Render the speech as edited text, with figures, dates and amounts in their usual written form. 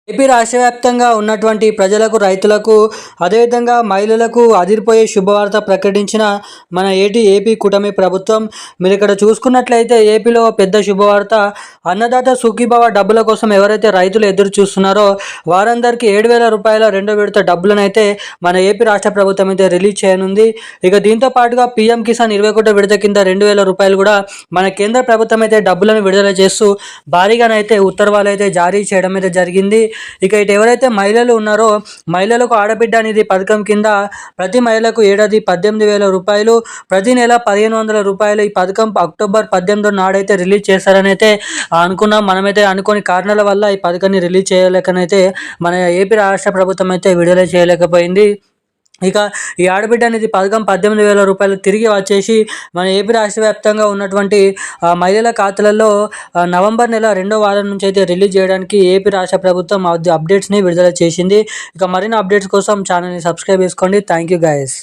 AP రాష్ట్ర వ్యాప్తంగా ఉన్నటువంటి ప్రజలకు, రైతులకు, అదేవిధంగా మహిళలకు అదిరిపోయే శుభవార్త ప్రకటించిన మన ఏపీ కూటమి ప్రభుత్వం. మీరు ఇక్కడ చూసుకున్నట్లయితే ఏపీలో పెద్ద శుభవార్త. అన్నదాత సుఖీభవ డబ్బుల కోసం ఎవరైతే రైతులు ఎదురు చూస్తున్నారో వారందరికీ 7,000 రూపాయల రెండో విడత డబ్బులను అయితే మన ఏపీ రాష్ట్ర ప్రభుత్వం అయితే రిలీజ్ చేయనుంది. ఇక దీంతో పాటుగా పీఎం కిసాన్ 21 విడత కింద 2,000 రూపాయలు కూడా మన కేంద్ర ప్రభుత్వం అయితే డబ్బులను విడుదల చేస్తూ భారీగానైతే ఉత్తర్వులు అయితే జారీ చేయడం అయితే జరిగింది. ఇక ఇటు ఎవరైతే మహిళలు ఉన్నారో మహిళలకు ఆడబిడ్డ నిధి పథకం కింద ప్రతి మహిళకు ఏడాది 18,000 రూపాయలు, ప్రతి నెల 1,500 రూపాయలు ఈ పథకం అక్టోబర్ 18 నాడైతే రిలీజ్ చేశారని అయితే అనుకున్నాం. మనమైతే అనుకోని కారణాల వల్ల ఈ పథకాన్ని రిలీజ్ చేయలేకనైతే మన ఏపీ రాష్ట్ర ప్రభుత్వం అయితే విడుదల చేయలేకపోయింది. ఇక ఈ ఆడబిడ్డ అనేది పథకం 18,000 రూపాయలు తిరిగి వచ్చేసి మన ఏపీ రాష్ట్ర వ్యాప్తంగా ఉన్నటువంటి మహిళల ఖాతాలలో నవంబర్ నెల 2వ వారం నుంచి అయితే రిలీజ్ చేయడానికి ఏపీ రాష్ట్ర ప్రభుత్వం అప్డేట్స్ని విడుదల చేసింది. ఇక మరిన్ని అప్డేట్స్ కోసం ఛానల్ని సబ్స్క్రైబ్ చేసుకోండి. Thank you guys.